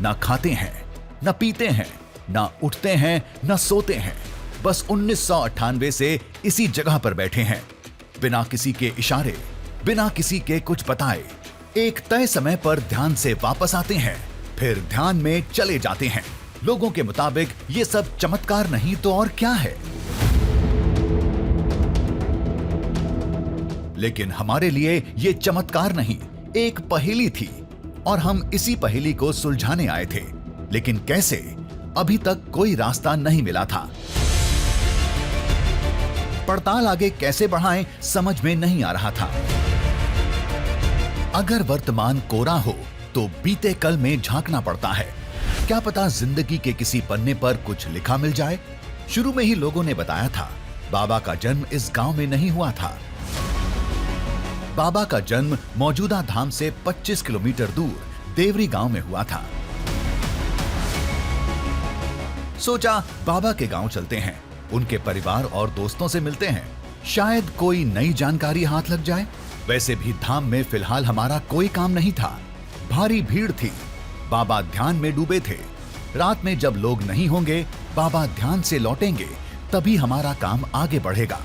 ना खाते हैं, ना पीते हैं, ना उठते हैं, ना सोते हैं। बस 1998 से इसी जगह पर बैठे हैं, बिना किसी के इशारे, बिना किसी के कुछ बताए। एक तय समय पर ध्यान से वापस आते हैं, फिर ध्यान में चले जाते हैं। लोगों के मुताबिक ये सब चमत्कार नहीं तो और क्या है। लेकिन हमारे लिए ये चमत्कार नहीं, एक पहेली थी और हम इसी पहेली को सुलझाने आए थे। लेकिन कैसे, अभी तक कोई रास्ता नहीं मिला था। पड़ताल आगे कैसे बढ़ाएं समझ में नहीं आ रहा था। अगर वर्तमान कोरा हो तो बीते कल में झांकना पड़ता है। क्या पता जिंदगी के किसी पन्ने पर कुछ लिखा मिल जाए। शुरू में ही लोगों ने बताया था बाबा का जन्म इस गांव में नहीं हुआ था। बाबा का जन्म मौजूदा धाम से 25 किलोमीटर दूर देवरी गांव में हुआ था। सोचा बाबा के गांव चलते हैं, उनके परिवार और दोस्तों से मिलते हैं, शायद कोई नई जानकारी हाथ लग जाए। वैसे भी धाम में फिलहाल हमारा कोई काम नहीं था। भारी भीड़ थी, बाबा ध्यान में डूबे थे। रात में जब लोग नहीं होंगे, बाबा ध्यान से लौटेंगे, तभी हमारा काम आगे बढ़ेगा।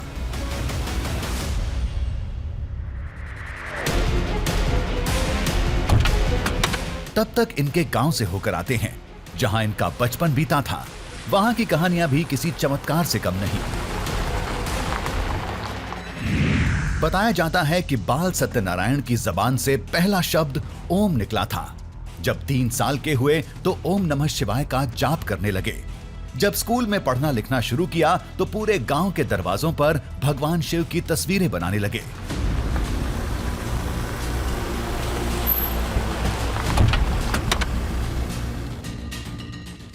तब तक इनके गांव से होकर आते हैं, जहां इनका बचपन बीता था। वहां की कहानियां भी किसी चमत्कार से कम नहीं। बताया जाता है कि बाल सत्यनारायण की जबान से पहला शब्द ओम निकला था। जब 3 साल के हुए तो ओम नमः शिवाय का जाप करने लगे। जब स्कूल में पढ़ना लिखना शुरू किया तो पूरे गांव के दरवाजों पर भगवान शिव की तस्वीरें बनाने लगे।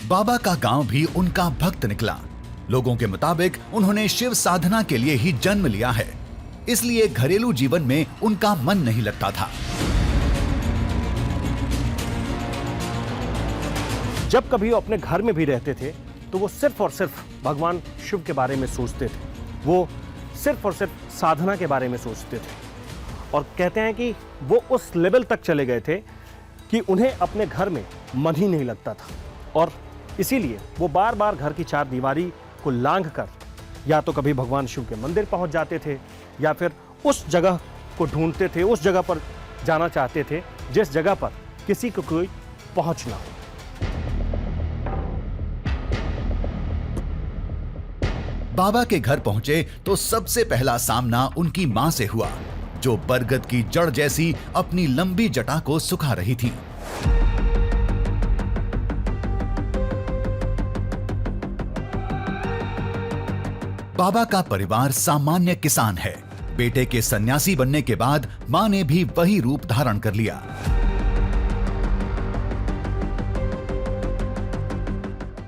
बाबा का गांव भी उनका भक्त निकला। लोगों के मुताबिक उन्होंने शिव साधना के लिए ही जन्म लिया है, इसलिए घरेलू जीवन में उनका मन नहीं लगता था। जब कभी वो अपने घर में भी रहते थे तो वो सिर्फ और सिर्फ भगवान शिव के बारे में सोचते थे। वो सिर्फ और सिर्फ साधना के बारे में सोचते थे और कहते हैं कि वो उस लेवल तक चले गए थे कि उन्हें अपने घर में मन ही नहीं लगता था और इसीलिए वो बार बार घर की 4 दीवारी को लांघकर या तो कभी भगवान शिव के मंदिर पहुंच जाते थे या फिर उस जगह को ढूंढते थे, उस जगह पर जाना चाहते थे जिस जगह पर किसी को कोई पहुंच ना हो। बाबा के घर पहुंचे तो सबसे पहला सामना उनकी मां से हुआ, जो बरगद की जड़ जैसी अपनी लंबी जटा को सुखा रही थी। बाबा का परिवार सामान्य किसान है। बेटे के सन्यासी बनने के बाद मां ने भी वही रूप धारण कर लिया।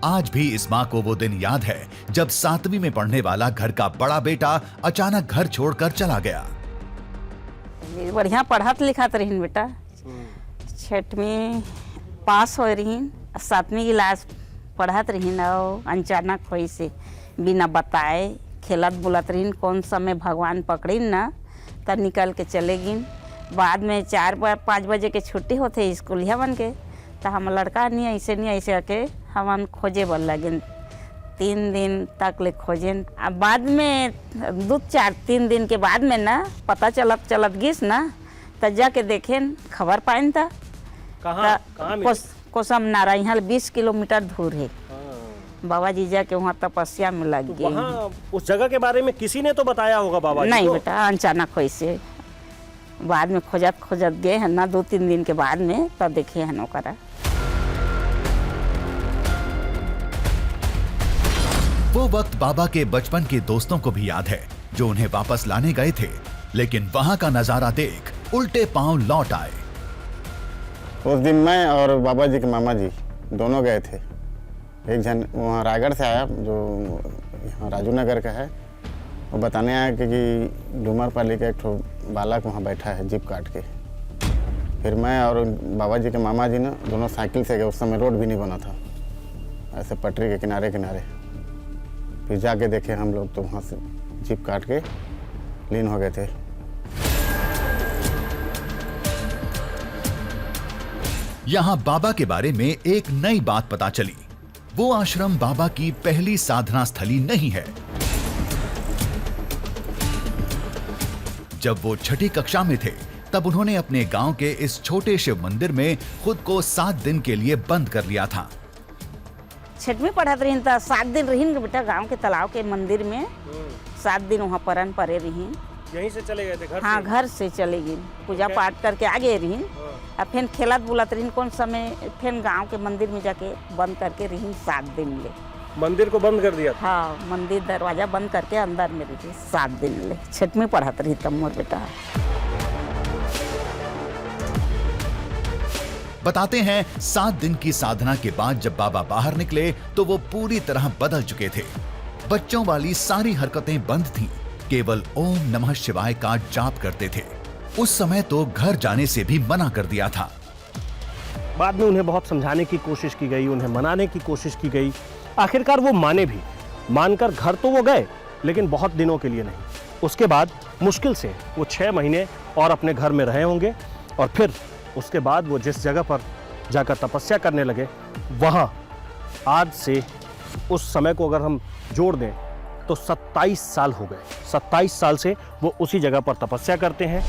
आज भी इस मां को वो दिन याद है जब 7वीं में पढ़ने वाला घर का बड़ा बेटा अचानक घर छोड़कर चला गया। बढ़िया पढ़त लिखत रहीन बेटा, 6वीं पास हो रहीन, 7वीं क्लास पढ़त रहीन और अचानक होई से बिना बताए खेलत बुलत रहीन। कौन समय भगवान पकड़ीन ना तब निकल के चले गिन। बाद में 4-5 बजे के छुट्टी होते स्कूलिया बन के, तो हम लड़का नहीं ऐसे आके हम खोजे बल लगिन। 3 दिन तक ले खोजेन। अब बाद में 2-3 दिन के बाद में ना पता चलत गिस ना, तब जाके देखें खबर पाइन था कोसम नारा यहाँ 20 किलोमीटर दूर है। बाबा जी जाके वहाँ तपस्या में लग गए। वहाँ उस जगह के बारे में किसी ने तो बताया होगा बाबा जी? नहीं बेटा, अचानक वैसे बाद में खोजत गए हैं ना, 2-3 दिन के बाद में तब देखे हैं ओकरा। वो वक्त बाबा के बचपन के दोस्तों को भी याद है जो उन्हें वापस लाने गए थे, लेकिन वहां का नजारा देख उल्टे पांव लौट आए। उस दिन मैं और बाबा जी के मामा जी दोनों गए थे। एक जन वहाँ रायगढ़ से आया जो यहाँ राजू नगर का है, वो बताने आया कि डूमरपाली का एक ठो बालक वहाँ बैठा है जीप काट के। फिर मैं और बाबा जी के मामा जी ना दोनों साइकिल से गए। उस समय रोड भी नहीं बना था, ऐसे पटरी के किनारे किनारे। फिर जाके देखे हम लोग तो वहाँ से जीप काट के लीन हो गए थे। यहाँ बाबा के बारे में एक नई बात पता चली। वो आश्रम बाबा की पहली साधना स्थली नहीं है। जब वो छठी कक्षा में थे तब उन्होंने अपने गांव के इस छोटे शिव मंदिर में खुद को 7 दिन के लिए बंद कर लिया था। छठ में पढ़त रही तो 7 दिन रही बेटा गांव के तालाब के मंदिर में। 7 दिन वहाँ परन परे रही। यहीं से चले गए थे घर हाँ, से? घर से चले गई, पूजा पाठ करके आगे रही। अब फिर खेलत बुलत रही कौन समय, फिर गांव के मंदिर में जाके बंद करके रही 7 दिन ले। मंदिर को बंद कर दिया था? हाँ, मंदिर दरवाजा बंद करके अंदर में रही 7 दिन ले। छठ में पढ़त रही तब मोर बेटा। बताते हैं 7 दिन की साधना के बाद जब बाबा बाहर निकले तो वो पूरी तरह बदल चुके थे। बच्चों वाली सारी हरकतें बंद थीं, केवल ओम नमः शिवाय का जाप करते थे। उस समय तो घर जाने से भी मना कर दिया था। बाद में उन्हें बहुत समझाने की कोशिश की गई, उन्हें मनाने की कोशिश की गई। आखिरकार वो माने भी। मानकर घर तो वो गए, लेकिन बहुत दिनों के लिए नहीं। उसके बाद मुश्किल से वो 6 महीने और अपने घर में रहे होंगे और फिर उसके बाद वो जिस जगह पर जाकर तपस्या करने लगे, वहाँ आज से उस समय को अगर हम जोड़ दें तो 27 साल हो गए। 27 साल से वो उसी जगह पर तपस्या करते हैं।